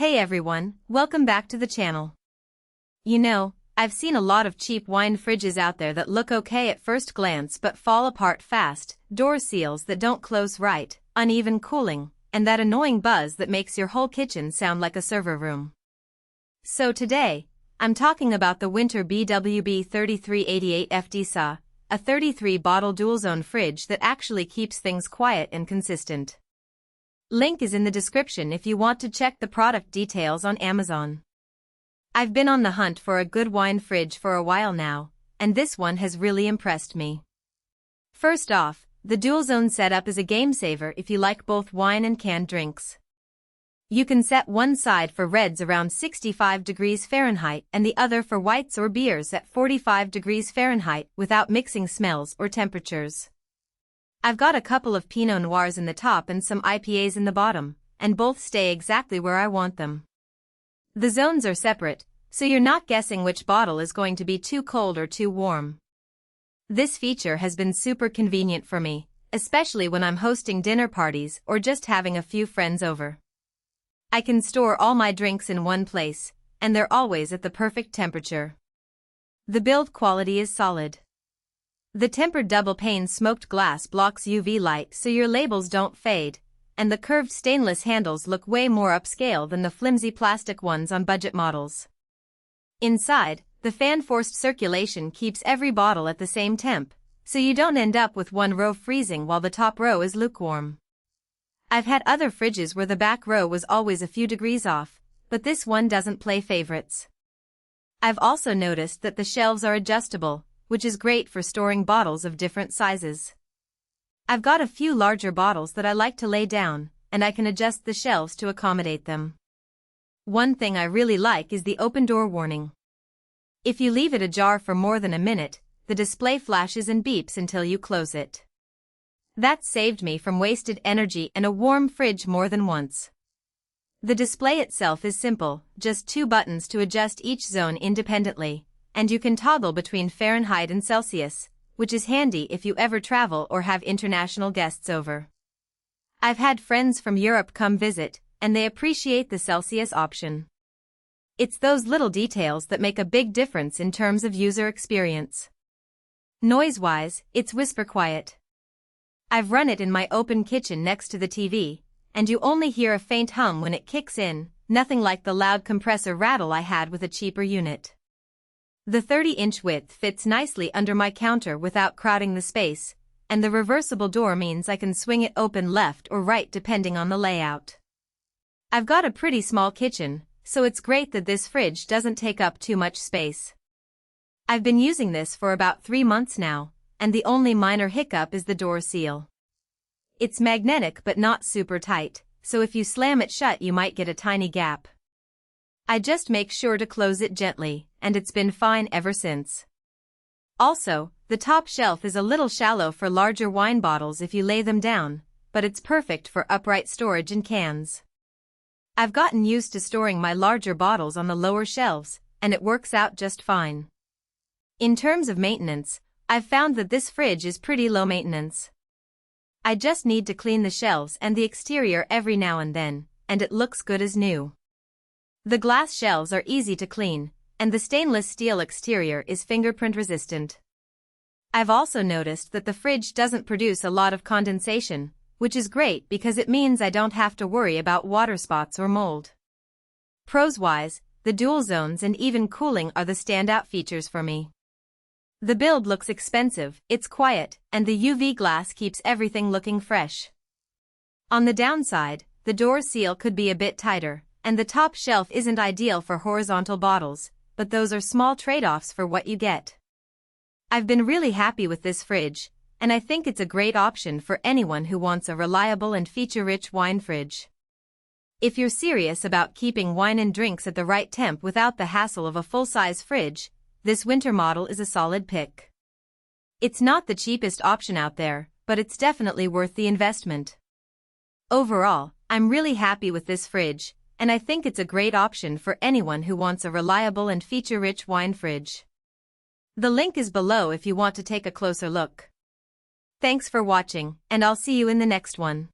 Hey everyone, welcome back to the channel. You know, I've seen a lot of cheap wine fridges out there that look okay at first glance but fall apart fast, door seals that don't close right, uneven cooling, and that annoying buzz that makes your whole kitchen sound like a server room. So today, I'm talking about the Whynter BWB-3388FDSa, a 33-bottle dual-zone fridge that actually keeps things quiet and consistent. Link is in the description if you want to check the product details on Amazon. I've been on the hunt for a good wine fridge for a while now, and this one has really impressed me. First off, the dual-zone setup is a game-saver if you like both wine and canned drinks. You can set one side for reds around 65 degrees Fahrenheit and the other for whites or beers at 45 degrees Fahrenheit without mixing smells or temperatures. I've got a couple of Pinot Noirs in the top and some IPAs in the bottom, and both stay exactly where I want them. The zones are separate, so you're not guessing which bottle is going to be too cold or too warm. This feature has been super convenient for me, especially when I'm hosting dinner parties or just having a few friends over. I can store all my drinks in one place, and they're always at the perfect temperature. The build quality is solid. The tempered double-pane smoked glass blocks UV light so your labels don't fade, and the curved stainless handles look way more upscale than the flimsy plastic ones on budget models. Inside, the fan-forced circulation keeps every bottle at the same temp, so you don't end up with one row freezing while the top row is lukewarm. I've had other fridges where the back row was always a few degrees off, but this one doesn't play favorites. I've also noticed that the shelves are adjustable, which is great for storing bottles of different sizes. I've got a few larger bottles that I like to lay down, and I can adjust the shelves to accommodate them. One thing I really like is the open door warning. If you leave it ajar for more than a minute, the display flashes and beeps until you close it. That's saved me from wasted energy and a warm fridge more than once. The display itself is simple, just 2 buttons to adjust each zone independently, and you can toggle between Fahrenheit and Celsius, which is handy if you ever travel or have international guests over. I've had friends from Europe come visit, and they appreciate the Celsius option. It's those little details that make a big difference in terms of user experience. Noise-wise, it's whisper quiet. I've run it in my open kitchen next to the TV, and you only hear a faint hum when it kicks in, nothing like the loud compressor rattle I had with a cheaper unit. The 30-inch width fits nicely under my counter without crowding the space, and the reversible door means I can swing it open left or right depending on the layout. I've got a pretty small kitchen, so it's great that this fridge doesn't take up too much space. I've been using this for about 3 months now, and the only minor hiccup is the door seal. It's magnetic but not super tight, so if you slam it shut you might get a tiny gap. I just make sure to close it gently, and it's been fine ever since. Also, the top shelf is a little shallow for larger wine bottles if you lay them down, but it's perfect for upright storage and cans. I've gotten used to storing my larger bottles on the lower shelves, and it works out just fine. In terms of maintenance, I've found that this fridge is pretty low maintenance. I just need to clean the shelves and the exterior every now and then, and it looks good as new. The glass shelves are easy to clean, and the stainless steel exterior is fingerprint resistant. I've also noticed that the fridge doesn't produce a lot of condensation, which is great because it means I don't have to worry about water spots or mold. Pros-wise, the dual zones and even cooling are the standout features for me. The build looks expensive, it's quiet, and the UV glass keeps everything looking fresh. On the downside, the door seal could be a bit tighter, and the top shelf isn't ideal for horizontal bottles, but those are small trade-offs for what you get. I've been really happy with this fridge, and I think it's a great option for anyone who wants a reliable and feature-rich wine fridge. If you're serious about keeping wine and drinks at the right temp without the hassle of a full-size fridge, this Whynter model is a solid pick. It's not the cheapest option out there, but it's definitely worth the investment. Overall, I'm really happy with this fridge, and I think it's a great option for anyone who wants a reliable and feature-rich wine fridge. The link is below if you want to take a closer look. Thanks for watching, and I'll see you in the next one.